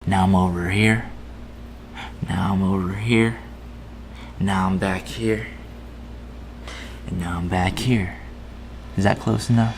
Now I'm over here. Now I'm over here. Now I'm back here. And now I'm back here. Is that close enough?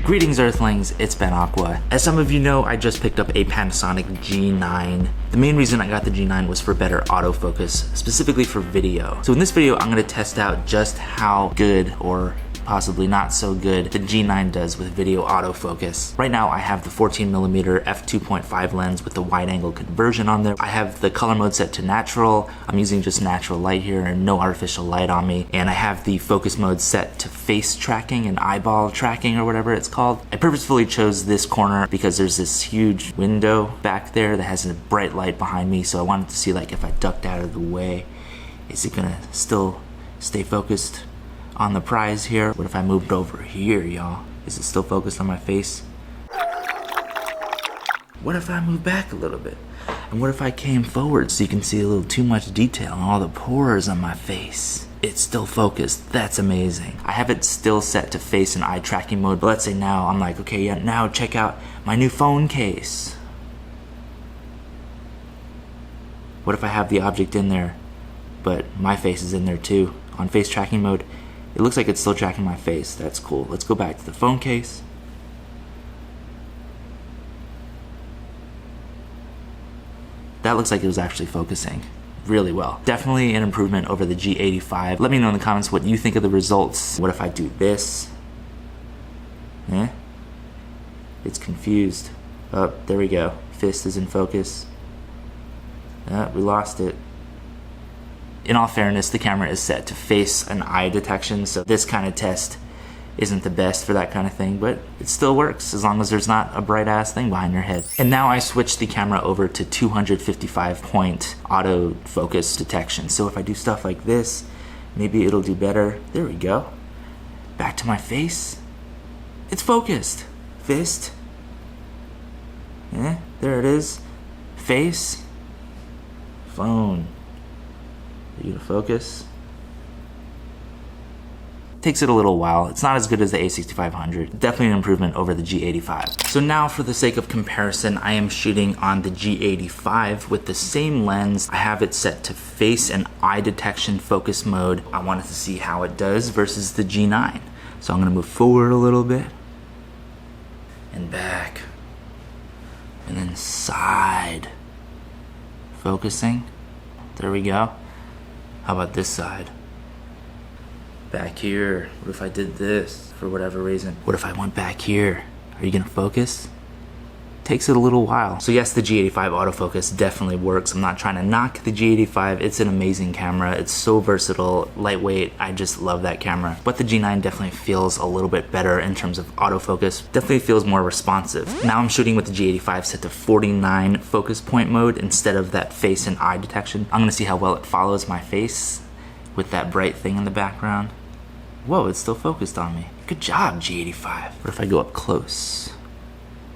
Greetings Earthlings, it's Ben Aqua. As some of you know, I just picked up a Panasonic G9. The main reason I got the G9 was for better autofocus, specifically for video. So in this video, I'm gonna test out just how good, or possibly not so good, the G9 does with video autofocus. Right now I have the 14mm f2.5 lens with the wide angle conversion on there. I have the color mode set to natural. I'm using just natural light here and no artificial light on me. And I have the focus mode set to face tracking and eyeball tracking or whatever it's called. I purposefully chose this corner because there's this huge window back there that has a bright light behind me, so I wanted to see like if I ducked out of the way, is it gonna still stay focused on the prize here? What if I moved over here, y'all? Is it still focused on my face? What if I move back a little bit? And what if I came forward so you can see a little too much detail on all the pores on my face? It's still focused. That's amazing. I have it still set to face and eye tracking mode, but let's say now I'm like, okay, yeah, now check out my new phone case. What if I have the object in there, but my face is in there too? On face tracking mode, it looks like it's still tracking my face. That's cool. Let's go back to the phone case. That looks like it was actually focusing really well. Definitely an improvement over the G85. Let me know in the comments what you think of the results. What if I do this? Eh? It's confused. Oh, there we go. Fist is in focus. We lost it. In all fairness, the camera is set to face and eye detection, so this kind of test isn't the best for that kind of thing, but it still works as long as there's not a bright ass thing behind your head. And now I switched the camera over to 255 point autofocus detection. So if I do stuff like this, maybe it'll do better. There we go. Back to my face. It's focused. Fist. Yeah, there it is. Face. Phone. Are you gonna focus? Takes it a little while. It's not as good as the A6500. Definitely an improvement over the G85. So now for the sake of comparison, I am shooting on the G85 with the same lens. I have it set to face and eye detection focus mode. I wanted to see how it does versus the G9. So I'm gonna move forward a little bit and back and then side focusing. There we go. How about this side? Back here. What if I did this for whatever reason? What if I went back here? Are you gonna focus? Takes it a little while. So yes, the G85 autofocus definitely works. I'm not trying to knock the G85. It's an amazing camera. It's so versatile, lightweight. I just love that camera. But the G9 definitely feels a little bit better in terms of autofocus. Definitely feels more responsive. Now I'm shooting with the G85 set to 49 focus point mode instead of that face and eye detection. I'm gonna see how well it follows my face with that bright thing in the background. Whoa, it's still focused on me. Good job, G85. What if I go up close?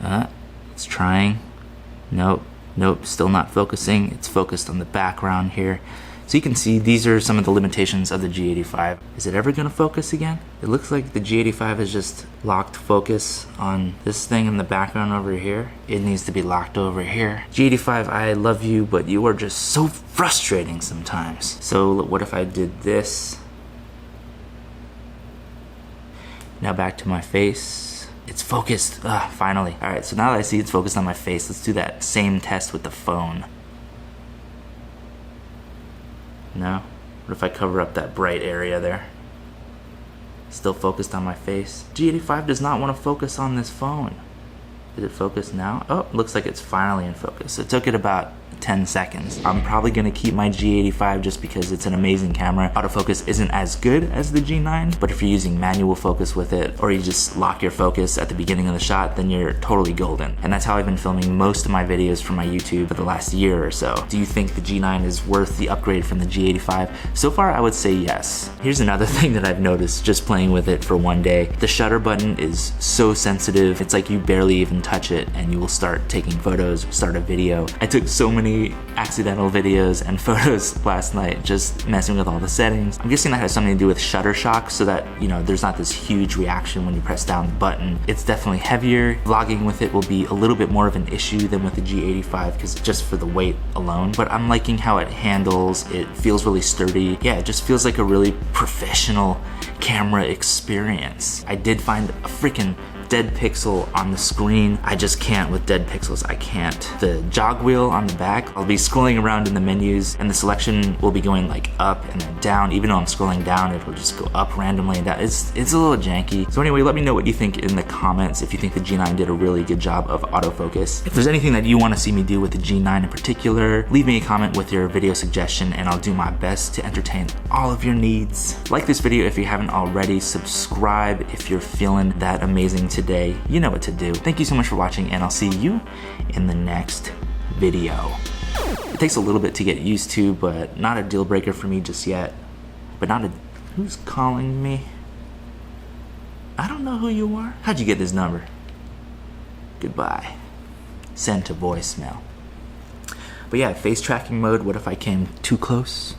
It's trying. Nope, still not focusing. It's focused on the background here. So you can see these are some of the limitations of the G85. Is it ever gonna focus again? It looks like the G85 has just locked focus on this thing in the background over here. It needs to be locked over here. G85, I love you, but you are just so frustrating sometimes. So what if I did this? Now back to my face. It's focused, finally. All right, so now that I see it's focused on my face, let's do that same test with the phone. No? What if I cover up that bright area there? Still focused on my face. G85 does not want to focus on this phone. Is it focused now? Oh, looks like it's finally in focus. It took it about 10 seconds. I'm probably gonna keep my G85 just because it's an amazing camera. Autofocus isn't as good as the G9, but if you're using manual focus with it, or you just lock your focus at the beginning of the shot, then you're totally golden. And that's how I've been filming most of my videos for my YouTube for the last year or so. Do you think the G9 is worth the upgrade from the G85? So far, I would say yes. Here's another thing that I've noticed just playing with it for one day. The shutter button is so sensitive. It's like you barely even touch it and you will start taking photos, start a video. I took so many many accidental videos and photos last night just messing with all the settings. I'm guessing that has something to do with shutter shock so that, you know, there's not this huge reaction when you press down the button. It's definitely heavier. Vlogging with it will be a little bit more of an issue than with the G85 because just for the weight alone. But I'm liking how it handles. It feels really sturdy. Yeah, it just feels like a really professional camera experience. I did find a freaking dead pixel on the screen. I just can't with dead pixels, I can't. The jog wheel on the back, I'll be scrolling around in the menus and the selection will be going like up and then down. Even though I'm scrolling down, it will just go up randomly and down. It's a little janky. So anyway, let me know what you think in the comments if you think the G9 did a really good job of autofocus. If there's anything that you want to see me do with the G9 in particular, leave me a comment with your video suggestion and I'll do my best to entertain all of your needs. Like this video if you haven't already, subscribe if you're feeling that amazing today. You know what to do. Thank you so much for watching and I'll see you in the next video. It takes a little bit to get used to, but not a deal breaker for me just yet. But not a... Who's calling me? I don't know who you are. How'd you get this number? Goodbye. Send to voicemail. But yeah, face tracking mode, what if I came too close?